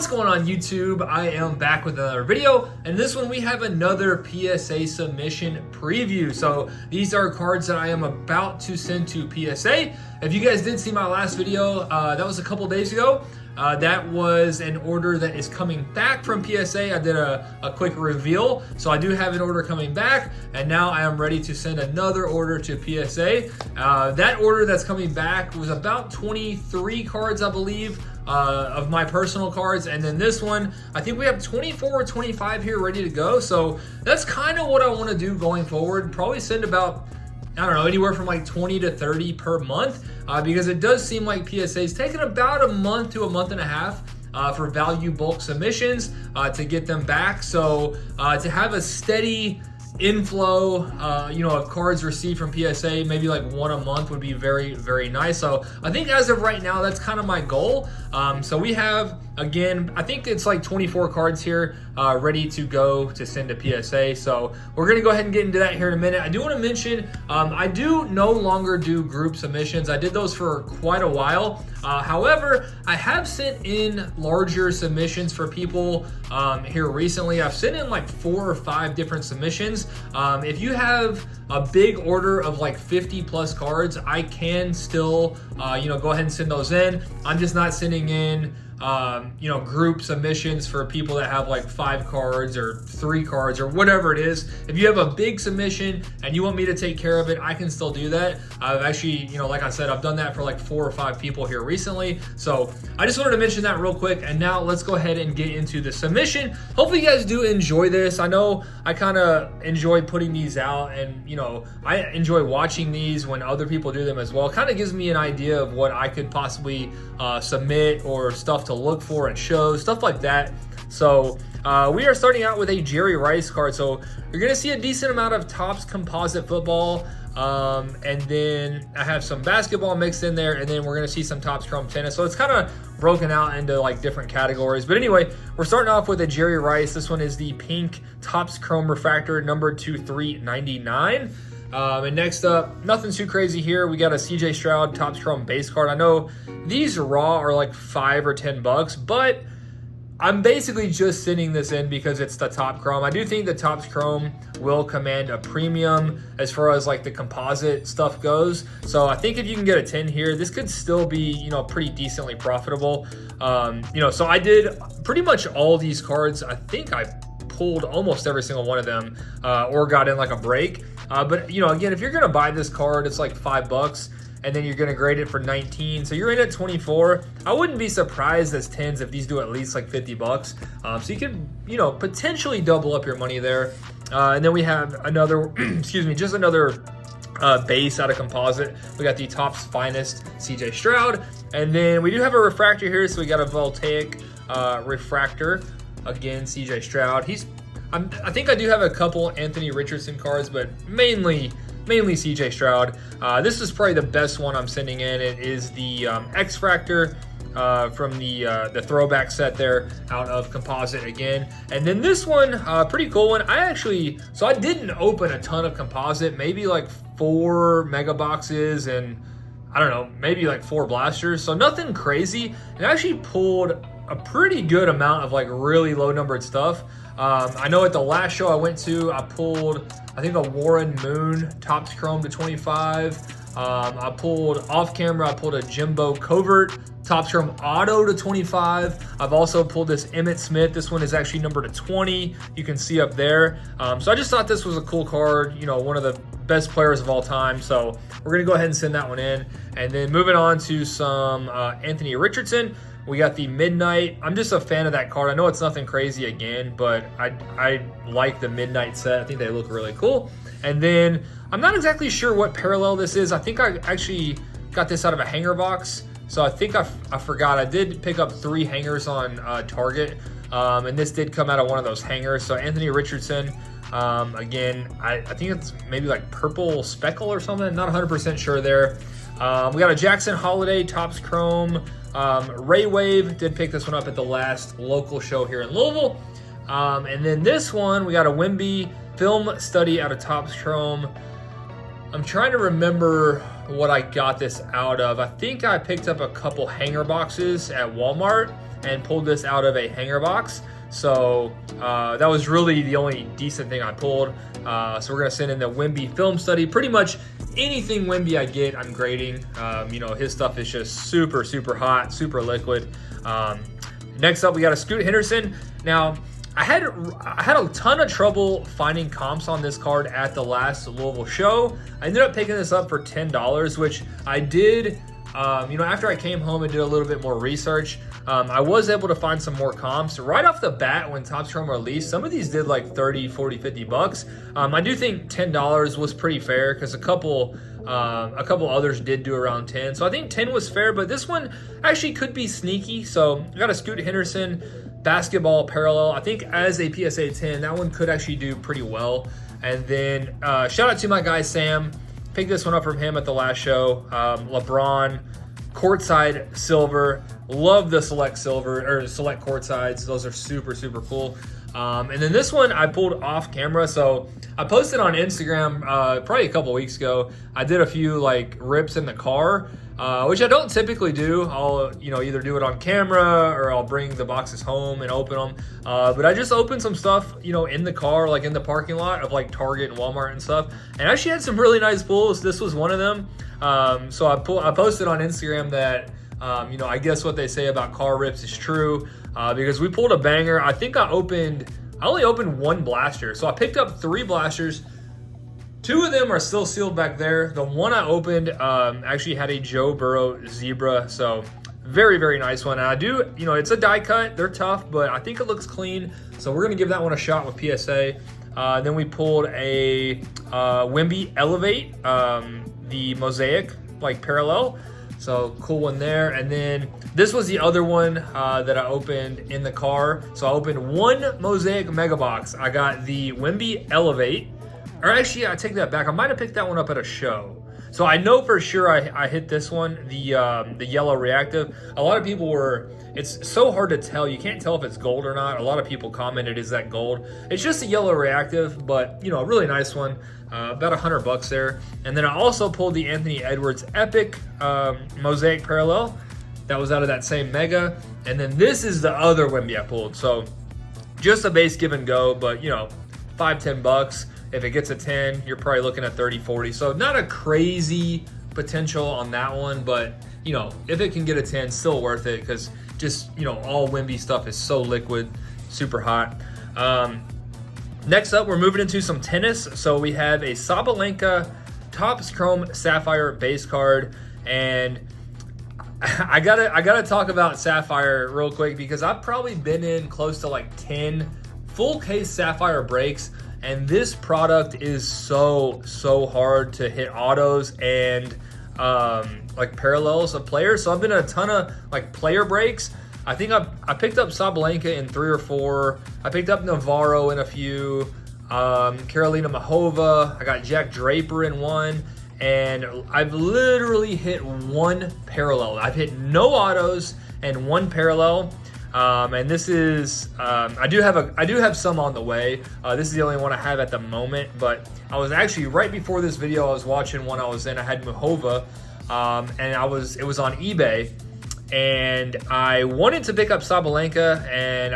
What's going on YouTube? I am back with another video, and this one we have another PSA submission preview. So these are cards that I am about to send to PSA. If you guys did see my last video, that was a couple days ago. That was an order that is coming back from PSA. I did a quick reveal. So I do have an order coming back, and now I am ready to send another order to PSA. That order that's coming back was about 23 cards, I believe, of my personal cards. And then this one, I think we have 24 or 25 here ready to go. So that's kind of what I want to do going forward. Probably send about, I don't know, anywhere from like 20 to 30 per month, because it does seem like PSA is taking about a month to a month and a half for value bulk submissions to get them back. So to have a steady inflow, of cards received from PSA, maybe like one a month would be very, very nice. So I think as of right now, that's kind of my goal. So we have, again, I think it's like 24 cards here ready to go to send to PSA. So we're going to go ahead and get into that here in a minute. I do want to mention, I do no longer do group submissions. I did those for quite a while. However, I have sent in larger submissions for people here recently. I've sent in like 4 or 5 different submissions. If you have a big order of like 50 plus cards, I can still, go ahead and send those in. I'm just not sending in group submissions for people that have like 5 cards or 3 cards or whatever it is. If you have a big submission and you want me to take care of it, I can still do that. I've actually, like I said, I've done that for like 4 or 5 people here recently. So I just wanted to mention that real quick. And now let's go ahead and get into the submission. Hopefully you guys do enjoy this. I know I kind of enjoy putting these out, and I enjoy watching these when other people do them as well. It kind of gives me an idea of what I could possibly submit, or stuff to look for at shows, stuff like that. So we are starting out with a Jerry Rice card. So you're going to see a decent amount of Topps composite football. And then I have some basketball mixed in there, and then we're going to see some Topps chrome tennis. So it's kind of broken out into like different categories. But anyway, we're starting off with a Jerry Rice. This one is the pink Topps chrome refractor, number 2399. And next up, nothing too crazy here. We got a CJ Stroud Topps chrome base card. I know these raw are like $5 or $10, but I'm basically just sending this in because it's the top chrome. I do think the Topps chrome will command a premium as far as like the composite stuff goes. So I think if you can get a 10 here, this could still be, pretty decently profitable. So I did pretty much all these cards. I think I pulled almost every single one of them, or got in like a break. But again, if you're gonna buy this card, it's like $5, and then you're gonna grade it for 19, so you're in at 24. I wouldn't be surprised as 10s if these do at least like $50. So you could, potentially double up your money there. And then we have another, just another base out of composite. We got the Topps finest CJ Stroud, and then we do have a refractor here. So we got a voltaic refractor. Again, CJ Stroud. I think I do have a couple Anthony Richardson cards, but mainly CJ Stroud. This is probably the best one I'm sending in. It is the X-Fractor from the throwback set there, out of composite again. And then this one, pretty cool one. I didn't open a ton of composite, maybe like 4 mega boxes and I don't know, maybe like 4 blasters. So nothing crazy. And I actually pulled a pretty good amount of like really low numbered stuff. I know at the last show I went to, I pulled, I think, a Warren Moon Topps chrome to 25. I pulled off camera, I pulled a Jimbo Covert Topps chrome auto to 25. I've also pulled this Emmitt Smith. This one is actually numbered to 20. You can see up there. So I just thought this was a cool card, one of the best players of all time. So we're gonna go ahead and send that one in. And then moving on to some Anthony Richardson. We got the Midnight. I'm just a fan of that card. I know it's nothing crazy again, but I like the Midnight set. I think they look really cool. And then I'm not exactly sure what parallel this is. I think I actually got this out of a hanger box. So I think I forgot. I did pick up 3 hangers on Target, and this did come out of one of those hangers. So Anthony Richardson, again, I think it's maybe like purple speckle or something. Not 100% sure there. We got a Jackson Holiday Topps chrome. Ray Wave, did pick this one up at the last local show here in Louisville. And then this one, we got a Wemby film study out of Topps chrome. I'm trying to remember what I got this out of. I think I picked up a couple hanger boxes at Walmart. and pulled this out of a hanger box. So that was really the only decent thing I pulled. So we're gonna send in the Wemby film study. Pretty much anything Wemby I get, I'm grading. You know, his stuff is just super, super hot, super liquid. Next up, we got a Scoot Henderson. Now, I had a ton of trouble finding comps on this card at the last Louisville show. I ended up picking this up for $10, which I did, you know, after I came home and did a little bit more research. I was able to find some more comps right off the bat when Topps Chrome released. Some of these did like 30, 40, 50 bucks. I do think $10 was pretty fair because a couple others did do around 10. So I think 10 was fair, but this one actually could be sneaky. So I got a Scoot Henderson basketball parallel. I think as a PSA 10, that one could actually do pretty well. And then shout out to my guy Sam. Picked this one up from him at the last show. LeBron courtside silver. Love the select silver or select courtsides. Those are super, super cool. And then this one I pulled off camera. So I posted on Instagram probably a couple weeks ago. I did a few like rips in the car, which I don't typically do. I'll, you know, either do it on camera or I'll bring the boxes home and open them. But I just opened some stuff, you know, in the car, like in the parking lot of like Target and Walmart and stuff. And I actually had some really nice pulls. This was one of them. So I posted on Instagram that, you know, I guess what they say about car rips is true, because we pulled a banger. I think I only opened one blaster. So I picked up 3 blasters. 2 of them are still sealed back there. The one I opened actually had a Joe Burrow Zebra. So very, very nice one. And I do, you know, it's a die cut. They're tough, but I think it looks clean. So we're going to give that one a shot with PSA. Then we pulled a Wemby Elevate, the Mosaic, like parallel. So cool one there. And then this was the other one that I opened in the car. So I opened one Mosaic Mega Box. I got the Wemby Elevate. Or actually, I take that back. I might have picked that one up at a show. So I know for sure I hit this one, the yellow reactive. A lot of people it's so hard to tell. You can't tell if it's gold or not. A lot of people commented, is that gold? It's just a yellow reactive, but you know, a really nice one. About $100 there. And then I also pulled the Anthony Edwards Epic Mosaic Parallel. That was out of that same Mega. And then this is the other Wemby I pulled. So just a base give and go, but you know, $5-10. If it gets a 10, you're probably looking at 30-40. So not a crazy potential on that one, but you know, if it can get a 10, still worth it, because just, you know, all Wemby stuff is so liquid, super hot. Next up, we're moving into some tennis. So we have a Sabalenka Topps Chrome Sapphire base card, and I gotta talk about Sapphire real quick because I've probably been in close to like 10 full case Sapphire breaks, and this product is so hard to hit autos and like parallels of players. So I've been in a ton of like player breaks. I think I picked up Sabalenka in 3 or 4. I picked up Navarro in a few. Carolina Mahova. I got Jack Draper in 1. And I've literally hit 1 parallel. I've hit no autos and 1 parallel. And this is I do have some on the way. This is the only one I have at the moment. But I was actually right before this video. I was watching one I was in. I had Mahova, and it was on eBay. And I wanted to pick up Sabalenka, and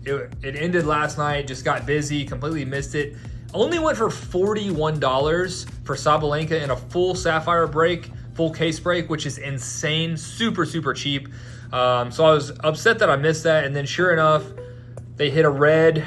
it ended last night. Just got busy, completely missed it. Only went for $41 for Sabalenka in a full Sapphire break, full case break, which is insane, super cheap. So I was upset that I missed that, and then sure enough, they hit a red,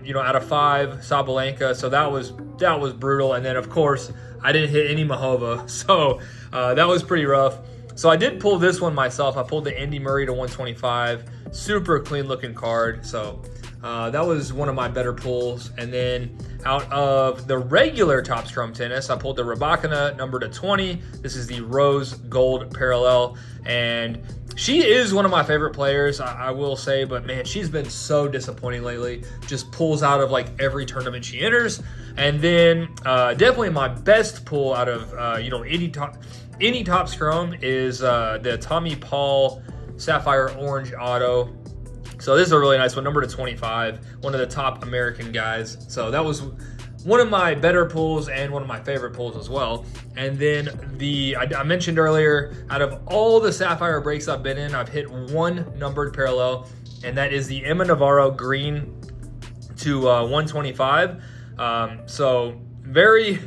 you know, out of 5 Sabalenka. So that was brutal. And then of course I didn't hit any Mahova, so that was pretty rough. So I did pull this one myself. I pulled the Andy Murray to 125. Super clean looking card. So that was one of my better pulls. And then out of the regular Topps Chrome tennis, I pulled the Rybakina number to 20. This is the rose gold parallel. And she is one of my favorite players, I will say, but man, she's been so disappointing lately. Just pulls out of like every tournament she enters. And then definitely my best pull out of, you know, any Topps Chrome is the Tommy Paul Sapphire Orange Auto. So this is a really nice one, number to 25, one of the top American guys. So that was one of my better pulls and one of my favorite pulls as well. And then I mentioned earlier, out of all the Sapphire breaks I've been in, I've hit one numbered parallel, and that is the Emma Navarro green to 125. So very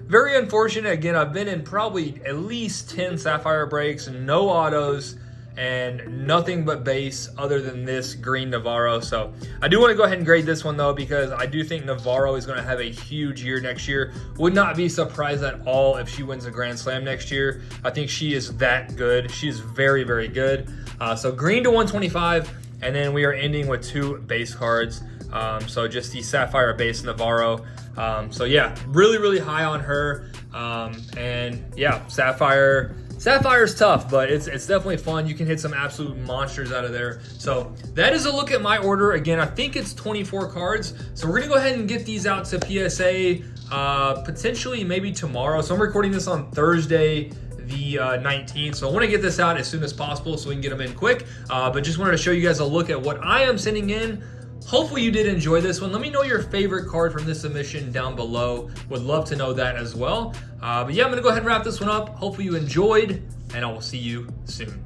unfortunate. Again, I've been in probably at least 10 Sapphire breaks, no autos, and nothing but base other than this green Navarro. So I do want to go ahead and grade this one though, because I do think Navarro is going to have a huge year next year. Would not be surprised at all if she wins a Grand Slam next year. I think she is that good. She's very, very good. So green to 125, and then we are ending with 2 base cards. So just the Sapphire base Navarro. So yeah, really high on her. And yeah, Sapphire's tough, but it's definitely fun. You can hit some absolute monsters out of there. So that is a look at my order. Again, I think it's 24 cards. So we're gonna go ahead and get these out to PSA potentially maybe tomorrow. So I'm recording this on Thursday, the 19th. So I want to get this out as soon as possible so we can get them in quick. But just wanted to show you guys a look at what I am sending in. Hopefully you did enjoy this one. Let me know your favorite card from this submission down below. Would love to know that as well. But yeah, I'm gonna go ahead and wrap this one up. Hopefully you enjoyed, and I will see you soon.